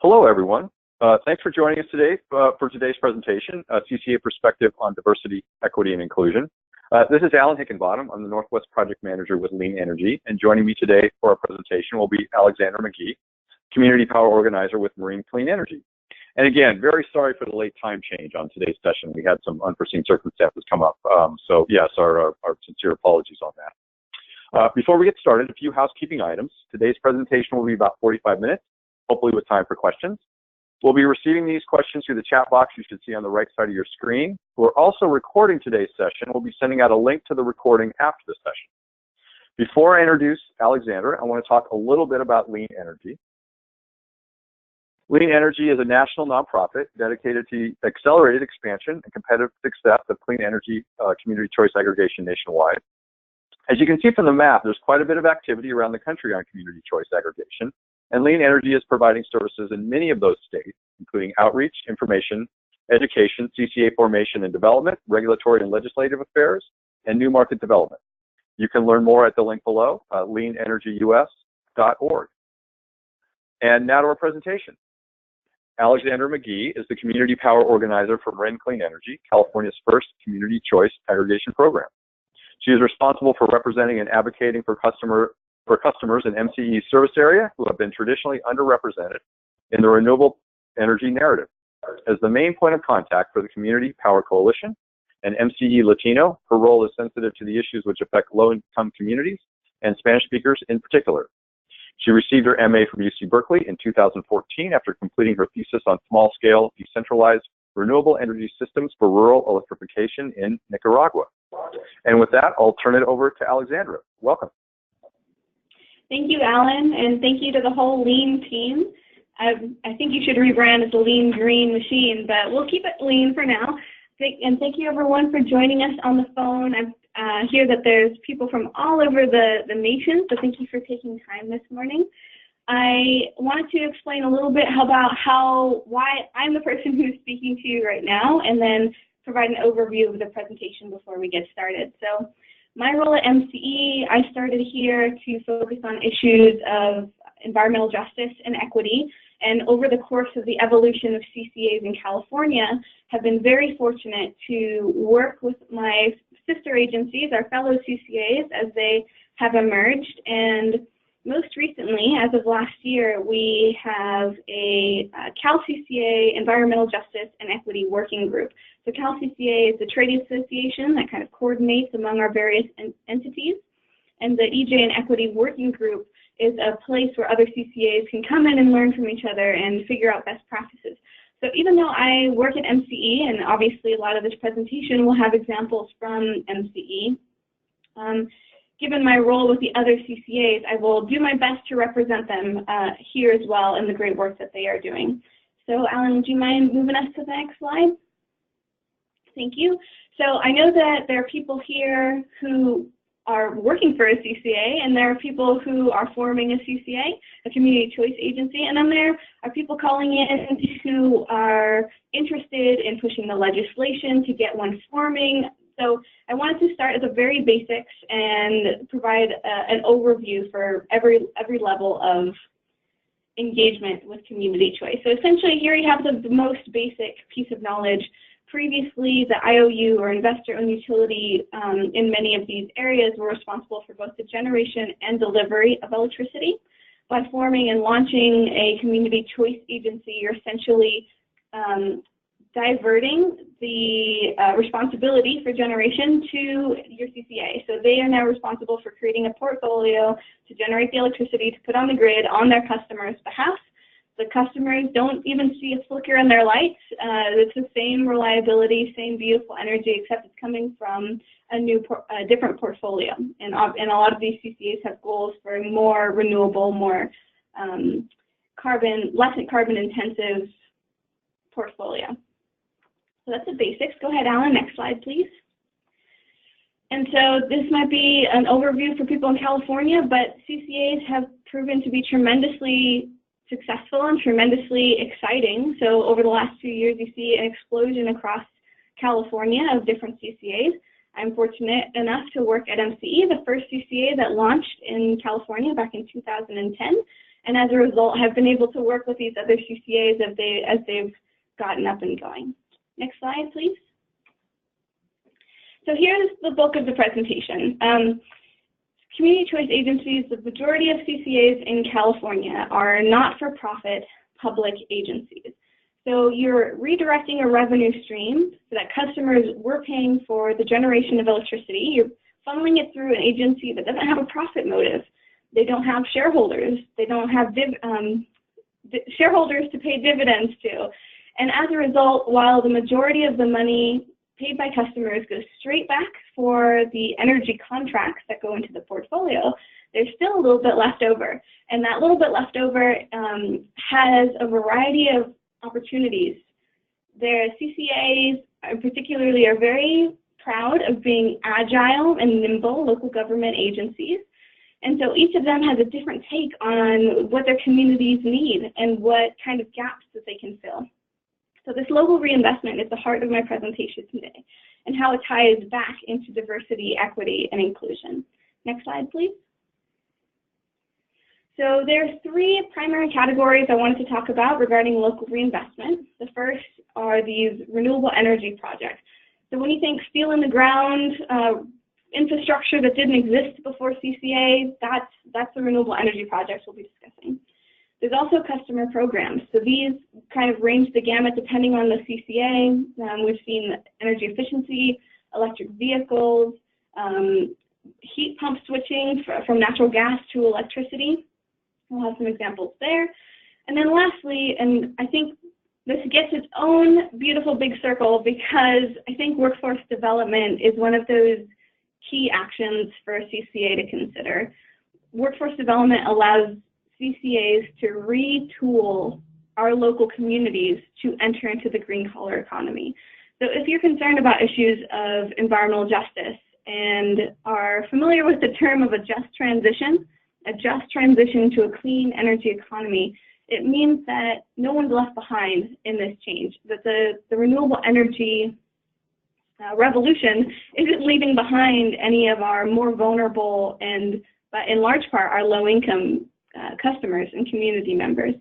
Hello, everyone. Thanks for joining us today for today's presentation, CCA Perspective on Diversity, Equity, and Inclusion. This is Alan Hickenbottom. I'm the Northwest Project Manager with Lean Energy, and joining me today for our presentation will be Alexandra McGee, Community Power Organizer with Marine Clean Energy. And again, very sorry for the late time change on today's session. We had some unforeseen circumstances come up. So yes, our sincere apologies on that. Before we get started, a few housekeeping items. Today's presentation will be about 45 minutes, hopefully with time for questions. We'll be receiving these questions through the chat box you should see on the right side of your screen. We're also recording today's session. We'll be sending out a link to the recording after the session. Before I introduce Alexandra, I want to talk a little bit about Lean Energy. Lean Energy is a national nonprofit dedicated to accelerated expansion and competitive success of clean energy community choice aggregation nationwide. As you can see from the map, there's quite a bit of activity around the country on community choice aggregation, and Lean Energy is providing services in many of those states, including outreach, information, education, CCA formation and development, regulatory and legislative affairs, and new market development. You can learn more at the link below, leanenergyus.org. And now to our presentation. Alexandra McGee is the Community Power Organizer for Marine Clean Energy, California's first community choice aggregation program. She is responsible for representing and advocating for customers in MCE's service area who have been traditionally underrepresented in the renewable energy narrative. As the main point of contact for the Community Power Coalition and MCE Latino, her role is sensitive to the issues which affect low-income communities and Spanish speakers in particular. She received her MA from UC Berkeley in 2014 after completing her thesis on small-scale decentralized renewable energy systems for rural electrification in Nicaragua. And with that, I'll turn it over to Alexandra. Welcome. Thank you, Alan, and thank you to the whole Lean team. I think you should rebrand as the Lean Green Machine, but we'll keep it Lean for now. And thank you, everyone, for joining us on the phone. I hear that there's people from all over the nation, so thank you for taking time this morning. I wanted to explain a little bit about why I'm the person who's speaking to you right now, and then provide an overview of the presentation before we get started. So my role at MCE, I started here to focus on issues of environmental justice and equity, and over the course of the evolution of CCAs in California, have been very fortunate to work with my sister agencies, our fellow CCAs, as they have emerged. And most recently, as of last year, we have a CalCCA Environmental Justice and Equity Working Group. So CalCCA is the trade association that kind of coordinates among our various entities, and the EJ and Equity Working Group is a place where other CCAs can come in and learn from each other and figure out best practices. So even though I work at MCE, and obviously a lot of this presentation will have examples from MCE, given my role with the other CCAs, I will do my best to represent them here as well in the great work that they are doing. So Alan, would you mind moving us to the next slide? Thank you. So I know that there are people here who are working for a CCA, and there are people who are forming a CCA, a community choice agency, and then there are people calling in who are interested in pushing the legislation to get one forming. So I wanted to start at the very basics and provide an overview for every level of engagement with community choice. So essentially here you have the most basic piece of knowledge. Previously, the IOU, or investor-owned utility, in many of these areas were responsible for both the generation and delivery of electricity. By forming and launching a community choice agency, you're essentially diverting the responsibility for generation to your CCA. So they are now responsible for creating a portfolio to generate the electricity to put on the grid on their customers' behalf. The customers don't even see a flicker in their lights. It's the same reliability, same beautiful energy, except it's coming from a different portfolio. And a lot of these CCAs have goals for more renewable, more less carbon intensive portfolio. So that's the basics. Go ahead, Alan, next slide, please. And so this might be an overview for people in California, but CCAs have proven to be tremendously successful and tremendously exciting. So over the last few years, you see an explosion across California of different CCAs. I'm fortunate enough to work at MCE, the first CCA that launched in California back in 2010. and as a result have been able to work with these other CCAs as they've gotten up and going. Next slide, please. So here's the bulk of the presentation. Community choice agencies, the majority of CCAs in California are not-for-profit public agencies. So you're redirecting a revenue stream so that customers were paying for the generation of electricity. You're funneling it through an agency that doesn't have a profit motive. They don't have shareholders. They don't have shareholders to pay dividends to. And as a result, while the majority of the money paid by customers goes straight back for the energy contracts that go into the portfolio, there's still a little bit left over. And that little bit left over has a variety of opportunities. The CCAs particularly are very proud of being agile and nimble local government agencies. And so each of them has a different take on what their communities need and what kind of gaps that they can fill. So this local reinvestment is the heart of my presentation today and how it ties back into diversity, equity, and inclusion. Next slide, please. So there are three primary categories I wanted to talk about regarding local reinvestment. The first are these renewable energy projects. So when you think steel in the ground, infrastructure that didn't exist before CCA, that's the renewable energy projects we'll be discussing. There's also customer programs. So these kind of range the gamut depending on the CCA. We've seen energy efficiency, electric vehicles, heat pump switching from natural gas to electricity. We'll have some examples there. And then lastly, and I think this gets its own beautiful big circle because I think workforce development is one of those key actions for a CCA to consider. Workforce development allows CCAs to retool our local communities to enter into the green collar economy. So if you're concerned about issues of environmental justice and are familiar with the term of a just transition to a clean energy economy, it means that no one's left behind in this change, that the renewable energy revolution isn't leaving behind any of our more vulnerable and, in large part, our low-income customers and community members.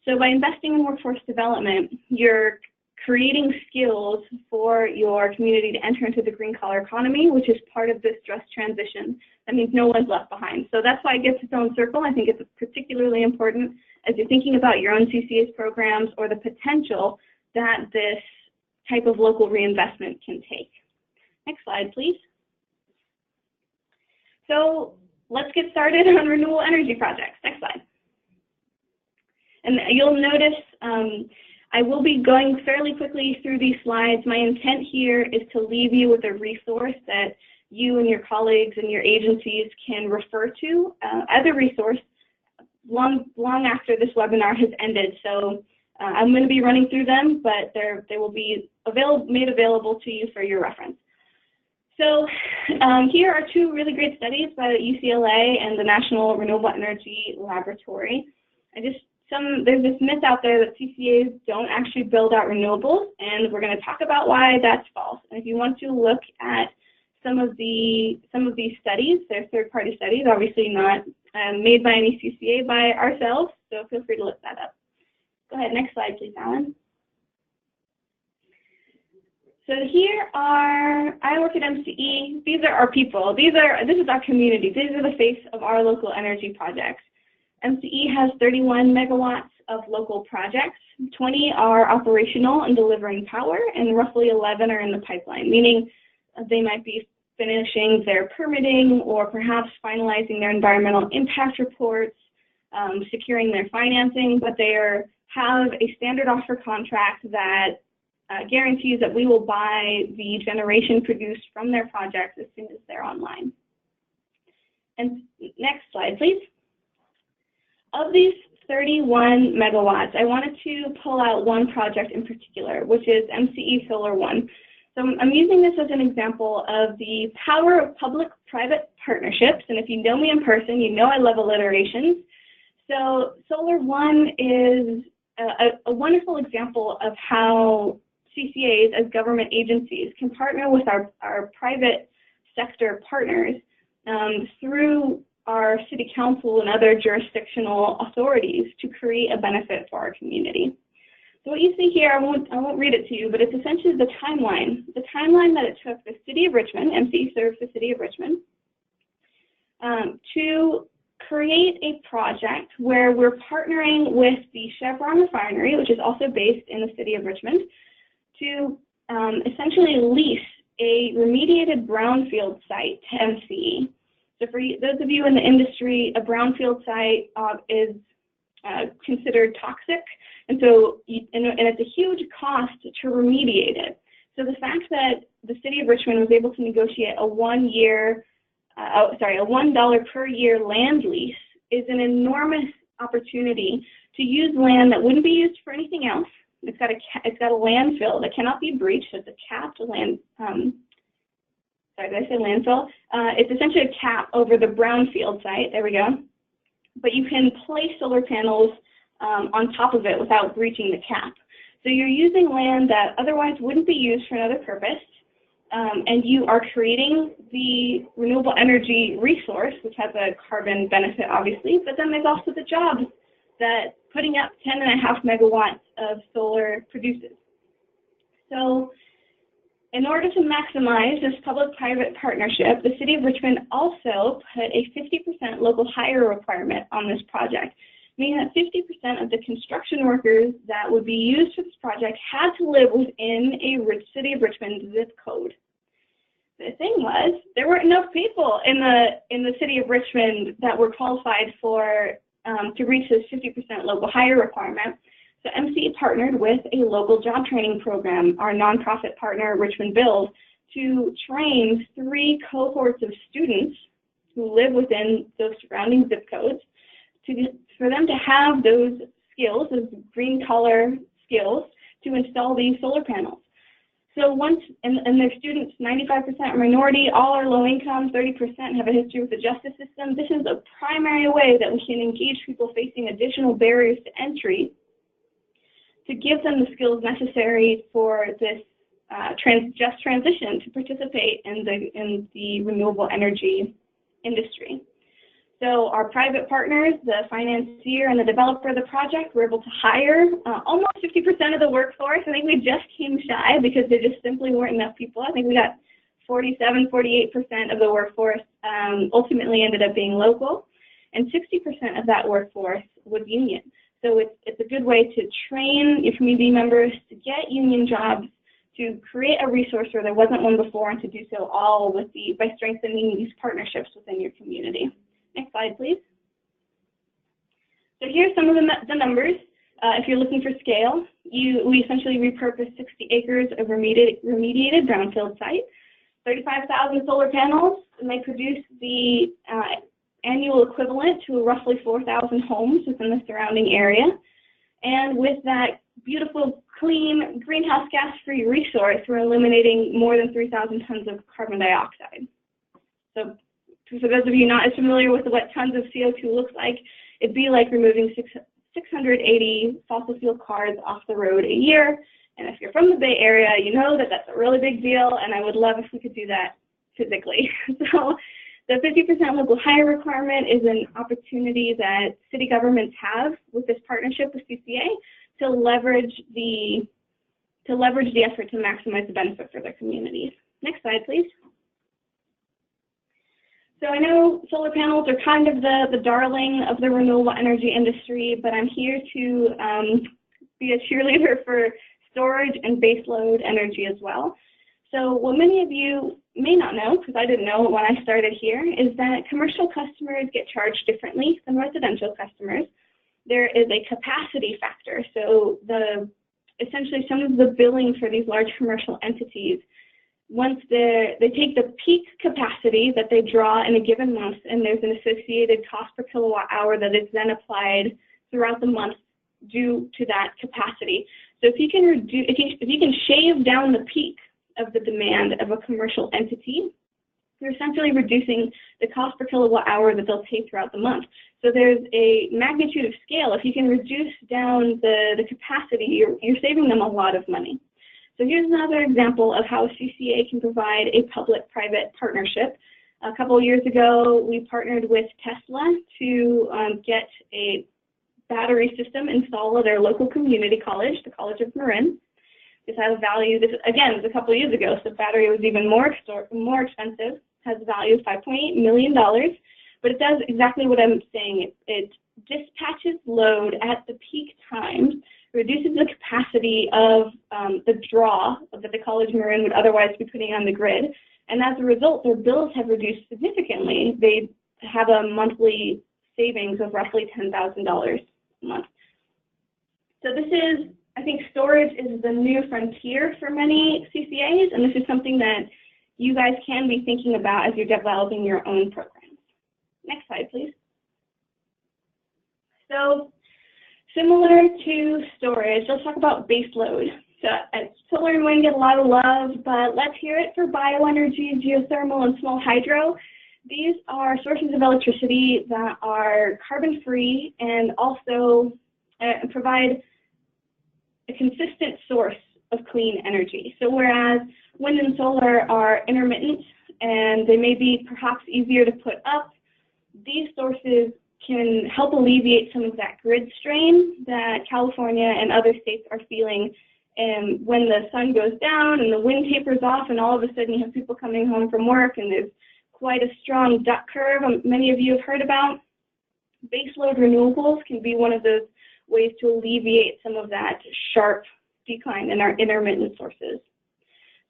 So by investing in workforce development, you're creating skills for your community to enter into the green collar economy, which is part of this just transition. That means no one's left behind. So that's why it gets its own circle. I think it's particularly important as you're thinking about your own CCA's programs or the potential that this type of local reinvestment can take. Next slide, please. So let's get started on renewable energy projects. Next slide. And you'll notice I will be going fairly quickly through these slides. My intent here is to leave you with a resource that you and your colleagues and your agencies can refer to as a resource long after this webinar has ended. So I'm going to be running through them, but they will be made available to you for your reference. So here are two really great studies by UCLA and the National Renewable Energy Laboratory. There's this myth out there that CCAs don't actually build out renewables, and we're going to talk about why that's false. And if you want to look at some of these studies, they're third-party studies, obviously not made by any CCA by ourselves, so feel free to look that up. Go ahead, next slide, please, Alan. So I work at MCE. These are our people. This is our community. These are the face of our local energy projects. MCE has 31 megawatts of local projects. 20 are operational and delivering power, and roughly 11 are in the pipeline, meaning they might be finishing their permitting or perhaps finalizing their environmental impact reports, securing their financing, but they have a standard offer contract that guarantees that we will buy the generation produced from their projects as soon as they're online. And next slide, please. Of these 31 megawatts, I wanted to pull out one project in particular, which is MCE Solar One. So I'm using this as an example of the power of public-private partnerships, and if you know me in person, you know I love alliterations. So Solar One is a wonderful example of how CCAs as government agencies can partner with our private sector partners through our city council and other jurisdictional authorities to create a benefit for our community. So what you see here, I won't read it to you, but it's essentially the timeline that it took the City of Richmond, MC serves the City of Richmond, to create a project where we're partnering with the Chevron refinery, which is also based in the City of Richmond, to essentially lease a remediated brownfield site to MCE. So for those of you in the industry, a brownfield site is considered toxic, and so and it's a huge cost to remediate it. So the fact that the City of Richmond was able to negotiate a $1 per year land lease is an enormous opportunity to use land that wouldn't be used for anything else. It's got a landfill that cannot be breached. It's a capped land. Sorry, did I say landfill? It's essentially a cap over the brownfield site. There we go. But you can place solar panels on top of it without breaching the cap. So you're using land that otherwise wouldn't be used for another purpose, and you are creating the renewable energy resource, which has a carbon benefit, obviously, but then there's also the jobs that putting up 10.5 megawatts of solar produces. So in order to maximize this public-private partnership, the City of Richmond also put a 50% local hire requirement on this project, meaning that 50% of the construction workers that would be used for this project had to live within a City of Richmond zip code. The thing was, there weren't enough people in the City of Richmond that were qualified for to reach this 50% local hire requirement. So MCE partnered with a local job training program, our nonprofit partner, Richmond Build, to train 3 cohorts of students who live within those surrounding zip codes for them to have those skills, those green collar skills, to install these solar panels. So and their students, 95% are minority, all are low income, 30% have a history with the justice system. This is a primary way that we can engage people facing additional barriers to entry to give them the skills necessary for this just transition to participate in the renewable energy industry. So our private partners, the financier and the developer of the project, were able to hire almost 50% of the workforce. I think we just came shy because there just simply weren't enough people. I think we got 47, 48% of the workforce ultimately ended up being local, and 60% of that workforce was union. So it's a good way to train your community members to get union jobs, to create a resource where there wasn't one before, and to do so all by strengthening these partnerships within your community. Next slide, please. So here's some of the numbers. If you're looking for scale, we essentially repurposed 60 acres of remediated brownfield site, 35,000 solar panels, and they produce the annual equivalent to roughly 4,000 homes within the surrounding area. And with that beautiful, clean, greenhouse gas-free resource, we're eliminating more than 3,000 tons of carbon dioxide. So for those of you not as familiar with what tons of CO2 looks like, it'd be like removing 680 fossil fuel cars off the road a year. And if you're from the Bay Area, you know that that's a really big deal, and I would love if we could do that physically. So the 50% local hire requirement is an opportunity that city governments have with this partnership with CCA to leverage the effort to maximize the benefit for their communities. Next slide, please. So I know solar panels are kind of the darling of the renewable energy industry, but I'm here to be a cheerleader for storage and baseload energy as well. So what many of you may not know, because I didn't know when I started here, is that commercial customers get charged differently than residential customers. There is a capacity factor. So essentially some of the billing for these large commercial entities, once they take the peak capacity that they draw in a given month, and there's an associated cost per kilowatt hour that is then applied throughout the month due to that capacity. So if you can shave down the peak of the demand of a commercial entity, you're essentially reducing the cost per kilowatt hour that they'll pay throughout the month. So there's a magnitude of scale. If you can reduce down the capacity, you're saving them a lot of money. So here's another example of how CCA can provide a public-private partnership A couple of years ago, we partnered with Tesla to get a battery system installed at our local community college, the College of Marin. This has a value, this again, it was a couple of years ago, so battery was even more expensive, has a value of $5.8 million, but it does exactly what I'm saying. It dispatches load at the peak times, reduces the capacity of the draw that the College of Marin would otherwise be putting on the grid, and as a result, their bills have reduced significantly. They have a monthly savings of roughly $10,000 a month. So this is, I think storage is the new frontier for many CCAs, and this is something that you guys can be thinking about as you're developing your own programs. Next slide, please. So similar to storage, let's talk about base load. So solar and wind get a lot of love, but let's hear it for bioenergy, geothermal, and small hydro. These are sources of electricity that are carbon-free and also provide a consistent source of clean energy. So whereas wind and solar are intermittent and they may be perhaps easier to put up, these sources can help alleviate some of that grid strain that California and other states are feeling. And when the sun goes down and the wind tapers off and all of a sudden you have people coming home from work and there's quite a strong duck curve many of you have heard about, baseload renewables can be one of those ways to alleviate some of that sharp decline in our intermittent sources.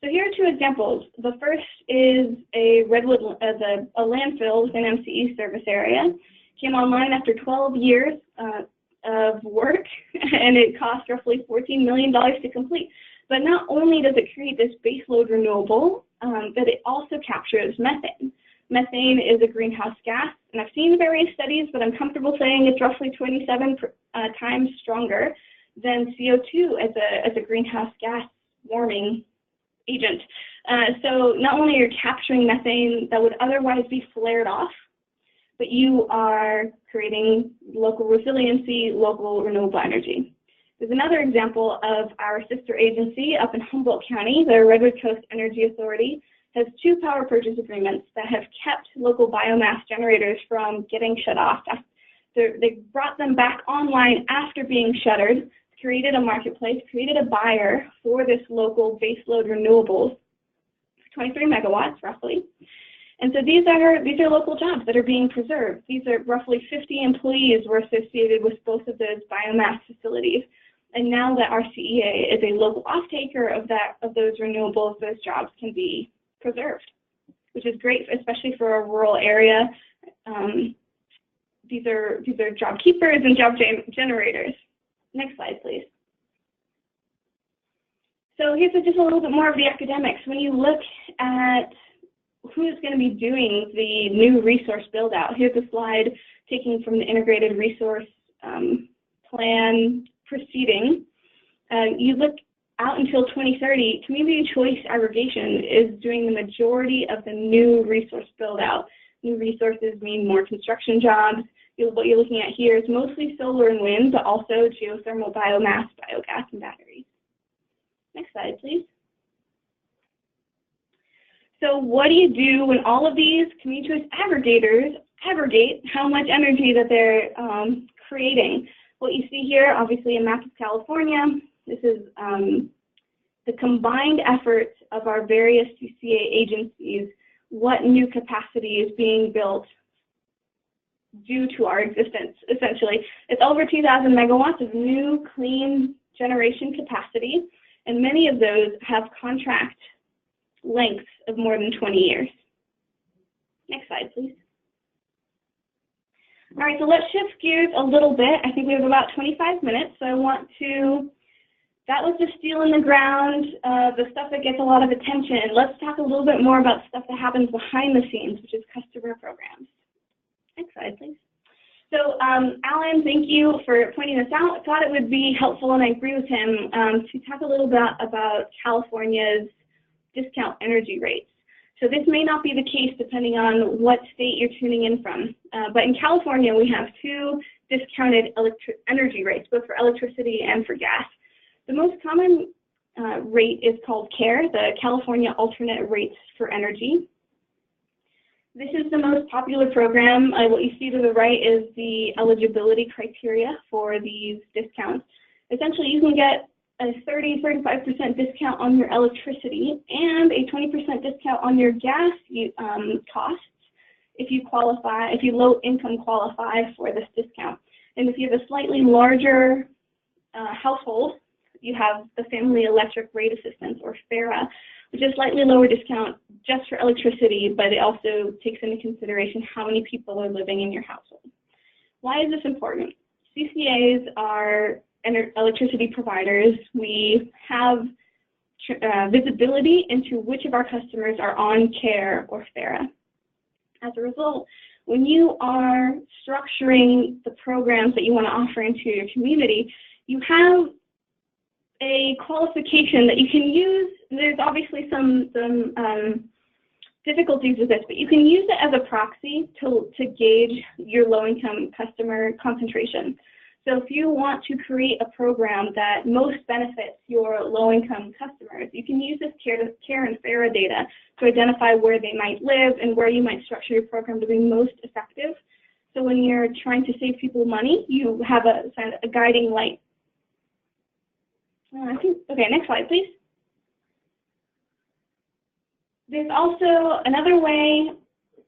So here are two examples. The first is a redwood, a landfill within MCE service area. Came online after 12 years of work, and it cost roughly $14 million to complete. But not only does it create this baseload renewable, but it also captures methane. Methane is a greenhouse gas, and I've seen various studies, but I'm comfortable saying it's roughly 27 times stronger than CO2 as a greenhouse gas warming agent. So not only are you capturing methane that would otherwise be flared off, but you are creating local resiliency, local renewable energy. There's another example of our sister agency up in Humboldt County, the Redwood Coast Energy Authority, has 2 power purchase agreements that have kept local biomass generators from getting shut off. They brought them back online after being shuttered, created a marketplace, created a buyer for this local baseload renewables, 23 megawatts roughly. And so these are local jobs that are being preserved. These are roughly 50 employees were associated with both of those biomass facilities. And now that our CEA is a local off-taker of those renewables, those jobs can be preserved, which is great, especially for a rural area. These are job keepers and job generators. Next slide, please. So here's just a little bit more of the academics. When you look at who's going to be doing the new resource build out, here's a slide taken from the Integrated Resource Plan proceeding. You look out until 2030, community choice aggregation is doing the majority of the new resource build out. New resources mean more construction jobs. What you're looking at here is mostly solar and wind, but also geothermal, biomass, biogas, and batteries. Next slide, please. So what do you do when all of these community choice aggregators aggregate how much energy that they're creating? What you see here, obviously a map of California. This is the combined efforts of our various CCA agencies, what new capacity is being built due to our existence, essentially. It's over 2,000 megawatts of new clean generation capacity, and many of those have contract lengths of more than 20 years. Next slide, please. All right, so let's shift gears a little bit. I think we have about 25 minutes, so that was the steel in the ground, the stuff that gets a lot of attention. Let's talk a little bit more about stuff that happens behind the scenes, which is customer programs. Next slide, please. So Alan, thank you for pointing this out. I thought it would be helpful, and I agree with him, to talk a little bit about California's discount energy rates. So this may not be the case depending on what state you're tuning in from, but in California we have 2 discounted energy rates, both for electricity and for gas. The most common rate is called CARE, the California Alternate Rates for Energy. This is the most popular program. What you see to the right is the eligibility criteria for these discounts. Essentially, you can get a 30–35% discount on your electricity and a 20% discount on your gas costs if you low income qualify for this discount. And if you have a slightly larger household, you have the Family Electric Rate Assistance, or FARA, which is a slightly lower discount just for electricity, but it also takes into consideration how many people are living in your household. Why is this important? CCAs are electricity providers. We have visibility into which of our customers are on CARE or FARA. As a result, when you are structuring the programs that you want to offer into your community, you have a qualification that you can use. There's obviously some difficulties with this, but you can use it as a proxy to gauge your low-income customer concentration. So if you want to create a program that most benefits your low-income customers, you can use this CARE and FARA data to identify where they might live and where you might structure your program to be most effective. So when you're trying to save people money, you have a guiding light. Okay, next slide, please. There's also another way.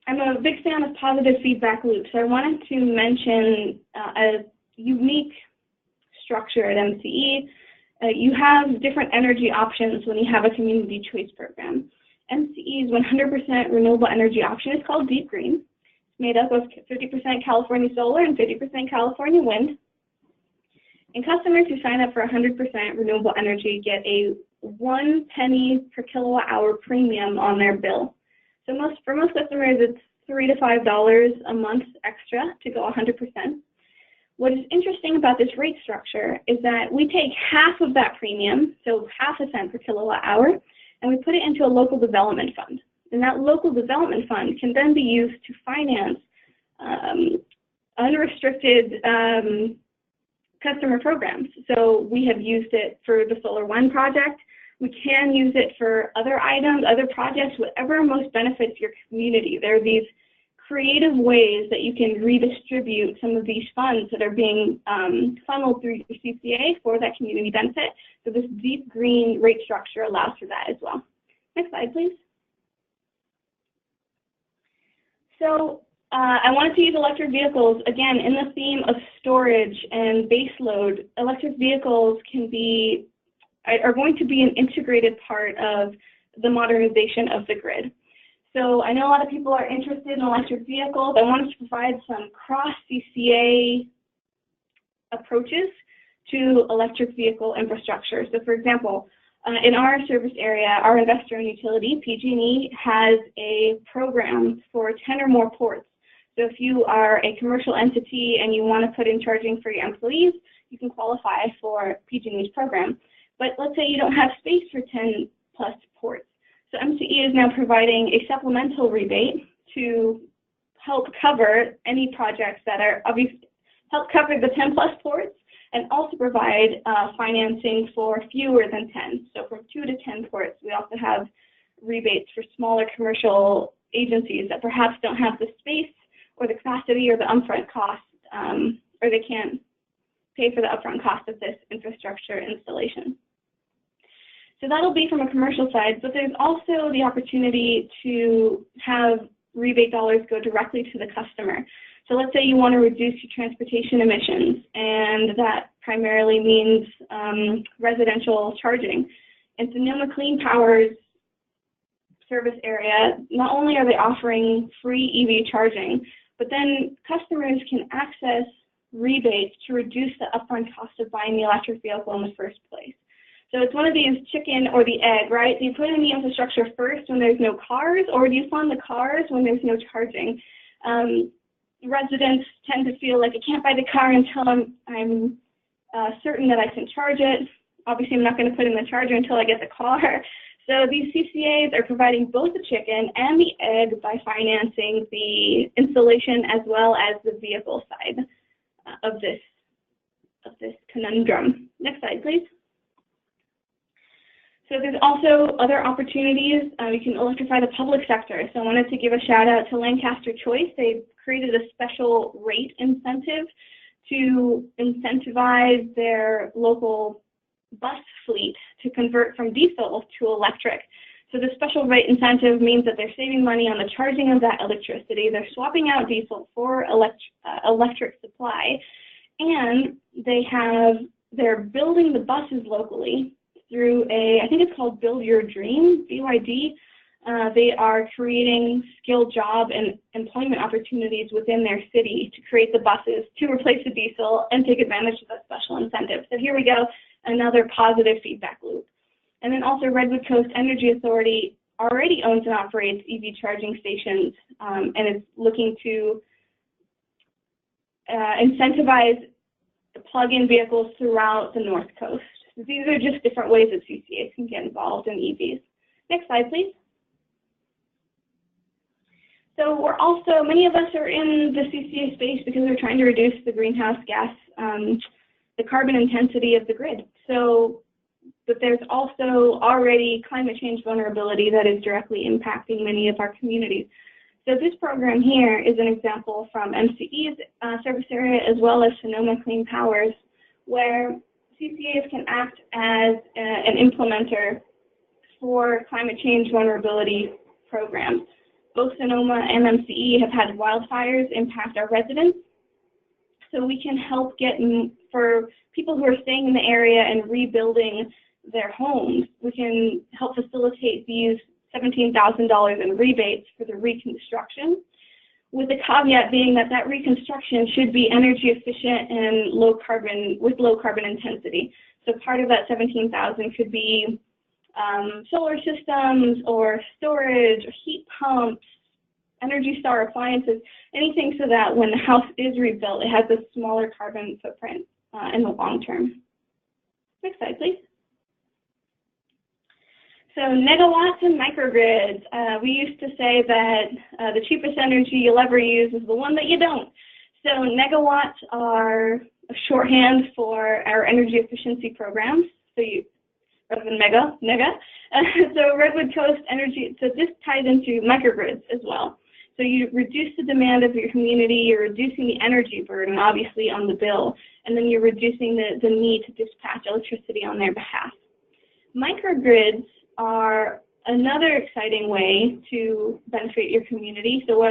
I'm a big fan of positive feedback loops, so I wanted to mention a unique structure at MCE. You have different energy options when you have a community choice program. MCE's 100% renewable energy option is called Deep Green. It's made up of 50% California solar and 50% California wind. And customers who sign up for 100% renewable energy get a 1 penny per kilowatt hour premium on their bill. So for most customers, it's $3 to $5 a month extra to go 100%. What is interesting about this rate structure is that we take half of that premium, so half a cent per kilowatt hour, and we put it into a local development fund. And that local development fund can then be used to finance unrestricted customer programs. So we have used it for the Solar One project. We can use it for other items, other projects, whatever most benefits your community. There are these creative ways that you can redistribute some of these funds that are being funneled through your CCA for that community benefit. So this Deep Green rate structure allows for that as well. Next slide, please. So I wanted to use electric vehicles, again, in the theme of storage and base load. Electric vehicles are going to be an integrated part of the modernization of the grid. So I know a lot of people are interested in electric vehicles. I wanted to provide some cross-CCA approaches to electric vehicle infrastructure. So for example, in our service area, our investor-owned utility, PG&E, has a program for 10 or more ports. So if you are a commercial entity and you want to put in charging for your employees, you can qualify for PG&E's program. But let's say you don't have space for 10 plus ports. So MCE is now providing a supplemental rebate to help cover any projects that are help cover the 10 plus ports, and also provide financing for fewer than 10. So from 2 to 10 ports, we also have rebates for smaller commercial agencies that perhaps don't have the space or the capacity or the upfront cost, or they can't pay for the upfront cost of this infrastructure installation. So that'll be from a commercial side, but there's also the opportunity to have rebate dollars go directly to the customer. So let's say you want to reduce your transportation emissions, and that primarily means residential charging. And Sonoma Clean Power's service area, not only are they offering free EV charging, but then customers can access rebates to reduce the upfront cost of buying the electric vehicle in the first place. So it's one of these chicken or the egg, right? Do you put in the infrastructure first when there's no cars, or do you fund the cars when there's no charging? Residents tend to feel like I can't buy the car until I'm certain that I can charge it. Obviously, I'm not going to put in the charger until I get the car. So these CCAs are providing both the chicken and the egg by financing the installation as well as the vehicle side of this conundrum. Next slide, please. So there's also other opportunities. You can electrify the public sector. So I wanted to give a shout out to Lancaster Choice. They created a special rate incentive to incentivize their local bus fleet to convert from diesel to electric. So the special rate incentive means that they're saving money on the charging of that electricity. They're swapping out diesel for electric supply, and they're building the buses locally through I think it's called Build Your Dream, BYD. They are creating skilled job and employment opportunities within their city to create the buses to replace the diesel and take advantage of that special incentive. So here we go, another positive feedback loop. And then also Redwood Coast Energy Authority already owns and operates EV charging stations and is looking to incentivize plug-in vehicles throughout the North Coast. So these are just different ways that CCAs can get involved in EVs. Next slide, please. So we're also, many of us are in the CCA space because we're trying to reduce the greenhouse gas, the carbon intensity of the grid. But there's also already climate change vulnerability that is directly impacting many of our communities. So this program here is an example from MCE's service area as well as Sonoma Clean Powers, where CCAs can act as an implementer for climate change vulnerability programs. Both Sonoma and MCE have had wildfires impact our residents. So we can help for people who are staying in the area and rebuilding their homes, we can help facilitate these $17,000 in rebates for the reconstruction, with the caveat being that that reconstruction should be energy efficient and with low carbon intensity. So part of that $17,000 could be solar systems or storage or heat pumps, Energy Star appliances, anything so that when the house is rebuilt, it has a smaller carbon footprint in the long term. Next slide, please. So megawatts and microgrids. We used to say that the cheapest energy you'll ever use is the one that you don't. So megawatts are a shorthand for our energy efficiency programs. So rather than mega. So Redwood Coast Energy, so this ties into microgrids as well. So you reduce the demand of your community, you're reducing the energy burden, obviously, on the bill, and then you're reducing the need to dispatch electricity on their behalf. Microgrids are another exciting way to benefit your community. So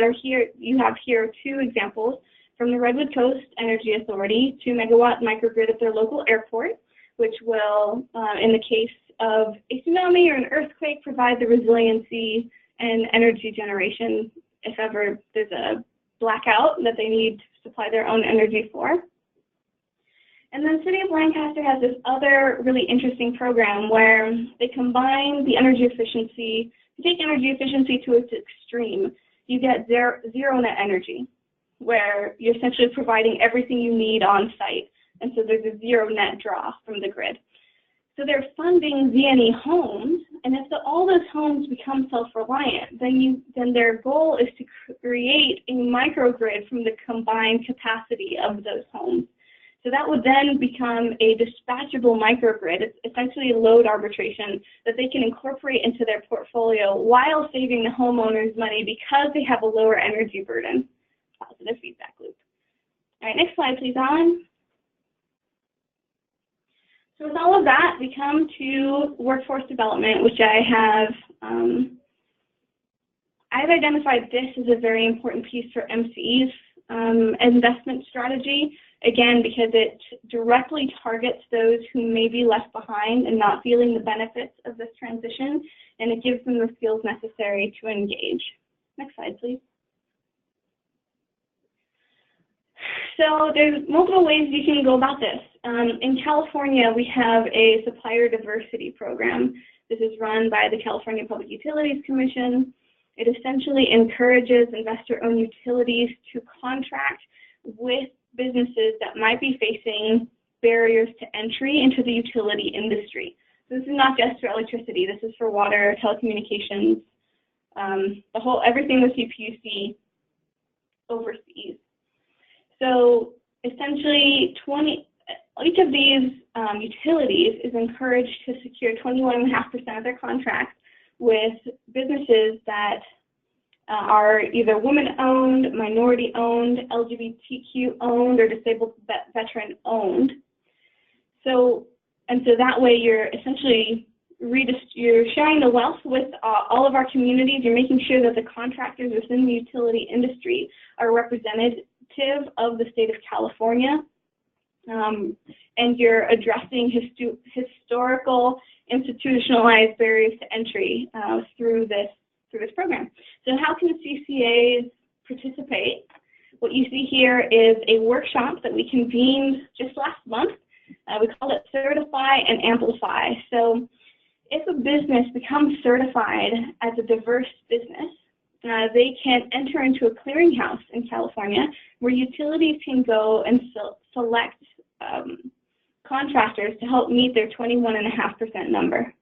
you have here two examples from the Redwood Coast Energy Authority, 2 megawatt microgrid at their local airport, which will, in the case of a tsunami or an earthquake, provide the resiliency and energy generation if ever there's a blackout that they need to supply their own energy for. And then City of Lancaster has this other really interesting program where they combine the energy efficiency, you take energy efficiency to its extreme. You get zero net energy, where you're essentially providing everything you need on site. And so there's a zero net draw from the grid. So they're funding ZNE homes, and if all those homes become self-reliant, then their goal is to create a microgrid from the combined capacity of those homes. So that would then become a dispatchable microgrid. It's essentially a load arbitration that they can incorporate into their portfolio while saving the homeowners money because they have a lower energy burden. Positive feedback loop. All right, next slide, please, Alan. So with all of that, we come to workforce development, which I've identified this as a very important piece for MCE's investment strategy, again, because it directly targets those who may be left behind and not feeling the benefits of this transition, and it gives them the skills necessary to engage. Next slide, please. So there's multiple ways you can go about this. In California, we have a supplier diversity program. This is run by the California Public Utilities Commission. It essentially encourages investor-owned utilities to contract with businesses that might be facing barriers to entry into the utility industry. So this is not just for electricity. This is for water, telecommunications, everything with CPUC overseas. So essentially, each of these utilities is encouraged to secure 21.5% of their contracts with businesses that are either women-owned, minority-owned, LGBTQ-owned, or disabled veteran-owned. So that way you're essentially you're sharing the wealth with all of our communities. You're making sure that the contractors within the utility industry are representative of the state of California, and you're addressing historical institutionalized barriers to entry through this program. So how can CCAs participate? What you see here is a workshop that we convened just last month. We call it Certify and Amplify. So if a business becomes certified as a diverse business, they can enter into a clearinghouse in California where utilities can go and select contractors to help meet their 21.5% number,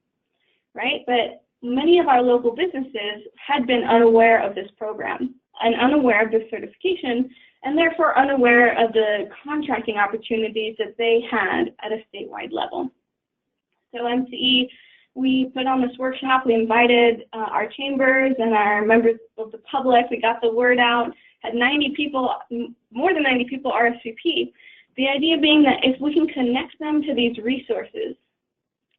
right? But many of our local businesses had been unaware of this program and unaware of this certification, and therefore unaware of the contracting opportunities that they had at a statewide level. So MCE, we put on this workshop. We invited our chambers and our members of the public. We got the word out, had 90 people, more than 90 people RSVP. The idea being that if we can connect them to these resources,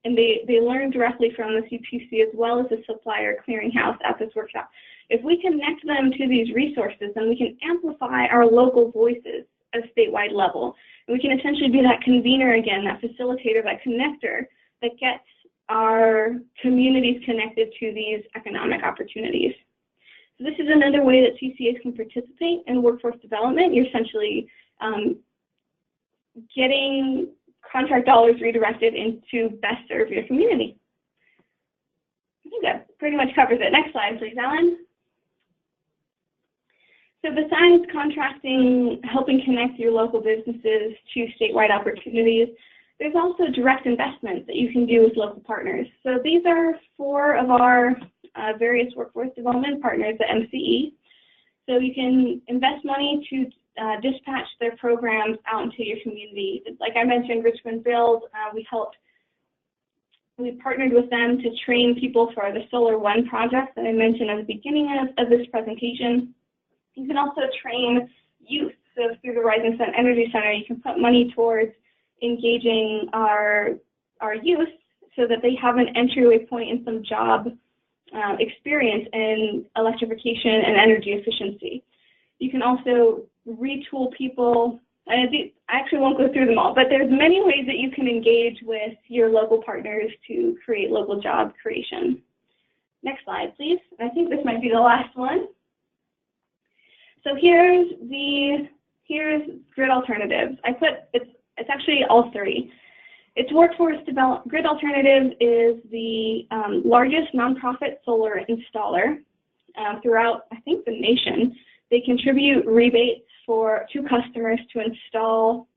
and they learn directly from the CPC as well as the supplier clearinghouse at this workshop. If we connect them to these resources, then we can amplify our local voices at a statewide level. And we can essentially be that convener again, that facilitator, that connector that gets our communities connected to these economic opportunities. So this is another way that CCAs can participate in workforce development. You're essentially getting contract dollars redirected into best serve your community. I think that pretty much covers it. Next slide, please, Alan. So besides contracting, helping connect your local businesses to statewide opportunities, there's also direct investments that you can do with local partners. So these are 4 of our various workforce development partners at MCE. So you can invest money to dispatch their programs out into your community. Like I mentioned, Richmond Build, we partnered with them to train people for the Solar One project that I mentioned at the beginning of this presentation. You can also train youth. So through the Rising Sun Energy Center, you can put money towards engaging our youth so that they have an entryway point in some job experience in electrification and energy efficiency. You can also retool people. I actually won't go through them all, but there's many ways that you can engage with your local partners to create local job creation. Next slide, please. I think this might be the last one. So here's grid alternatives. It's actually all 3. It's workforce development. Grid Alternatives is the largest nonprofit solar installer throughout, I think, the nation. They contribute rebates to customers to install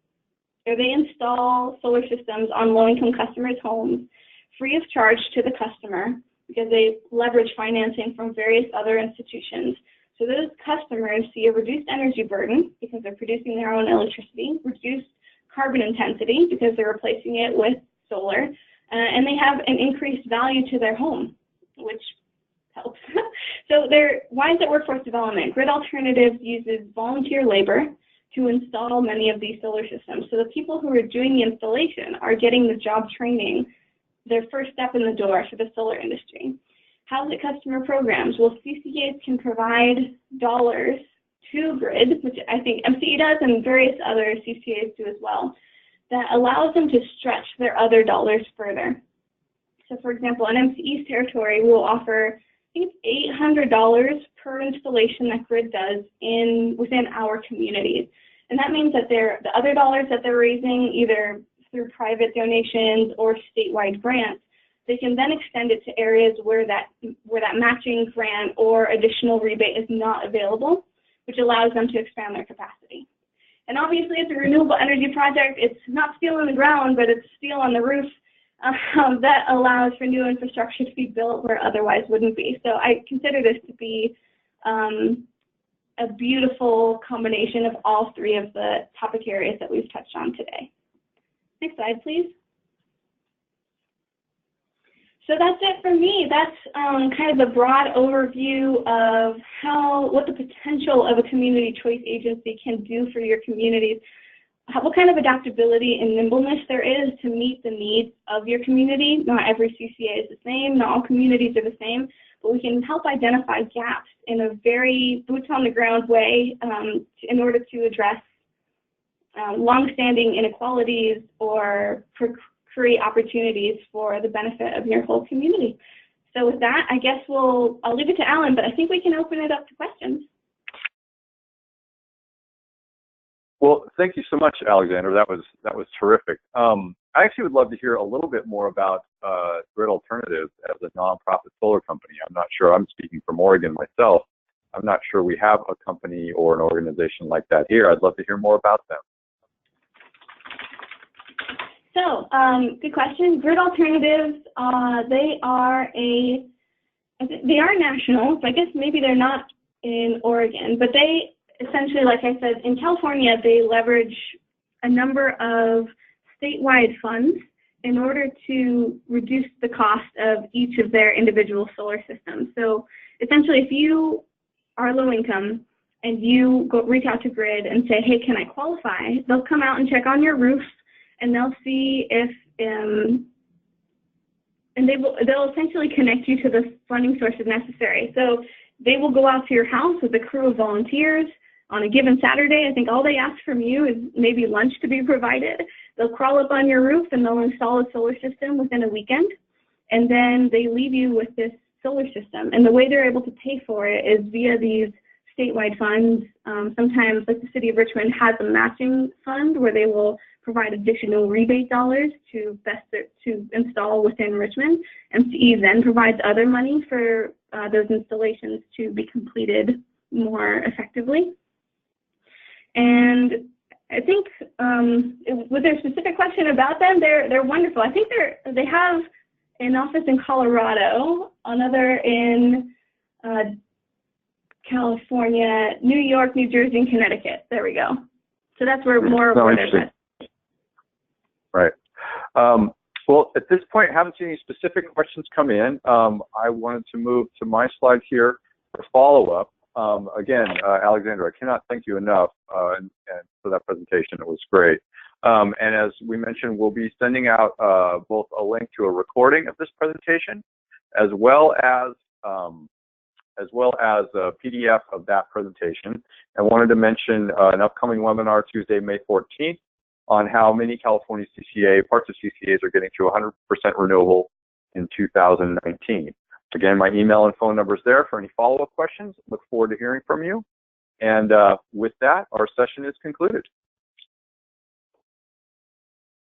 solar systems on low-income customers' homes free of charge to the customer because they leverage financing from various other institutions. So those customers see a reduced energy burden because they're producing their own electricity, reduced carbon intensity because they're replacing it with solar, and they have an increased value to their home, which helps. So why is it workforce development? Grid Alternatives uses volunteer labor to install many of these solar systems. So the people who are doing the installation are getting the job training, their first step in the door for the solar industry. How's it customer programs? Well, CCAs can provide dollars to Grid, which I think MCE does and various other CCAs do as well, that allows them to stretch their other dollars further. So for example, in MCE's territory, we will offer, I think it's $800 per installation that Grid does within our communities. And that means that the other dollars that they're raising, either through private donations or statewide grants, they can then extend it to areas where that matching grant or additional rebate is not available, which allows them to expand their capacity. And obviously, it's a renewable energy project. It's not steel on the ground, but it's steel on the roof that allows for new infrastructure to be built where otherwise wouldn't be. So I consider this to be a beautiful combination of all 3 of the topic areas that we've touched on today. Next slide, please. So that's it for me. That's kind of a broad overview of what the potential of a community choice agency can do for your communities, what kind of adaptability and nimbleness there is to meet the needs of your community. Not every CCA is the same, not all communities are the same, but we can help identify gaps in a very boots on the ground way in order to address longstanding inequalities or create opportunities for the benefit of your whole community. So with that, I guess I'll leave it to Alan, but I think we can open it up to questions. Well, thank you so much, Alexander. That was terrific. I actually would love to hear a little bit more about Grid Alternatives as a nonprofit solar company. I'm not sure. I'm speaking from Oregon myself. I'm not sure we have a company or an organization like that here. I'd love to hear more about them. So, good question. Grid Alternatives, they are national, so I guess maybe they're not in Oregon, but they essentially, like I said, in California, they leverage a number of statewide funds in order to reduce the cost of each of their individual solar systems. So essentially, if you are low income and you reach out to Grid and say, hey, can I qualify? They'll come out and check on your roof, and they'll see if, and they'll essentially connect you to the funding sources necessary. So they will go out to your house with a crew of volunteers on a given Saturday. I think all they ask from you is maybe lunch to be provided. They'll crawl up on your roof and they'll install a solar system within a weekend. And then they leave you with this solar system. And the way they're able to pay for it is via these statewide funds. Sometimes, like the city of Richmond has a matching fund where they will provide additional rebate dollars to install within Richmond. MCE then provides other money for those installations to be completed more effectively. And I think with their specific question about them, they're wonderful. I think they have an office in Colorado, another in California, New York, New Jersey, and Connecticut. There we go. So that's where more of where they're at. Right. Well, at this point, I haven't seen any specific questions come in. I wanted to move to my slide here for follow-up. Again, Alexander, I cannot thank you enough and for that presentation. It was great. And as we mentioned, we'll be sending out both a link to a recording of this presentation, as well as a PDF of that presentation. I wanted to mention an upcoming webinar Tuesday, May 14th, on how many California parts of CCAs are getting to 100% renewable in 2019. Again, my email and phone number is there for any follow-up questions. Look forward to hearing from you. And with that, our session is concluded.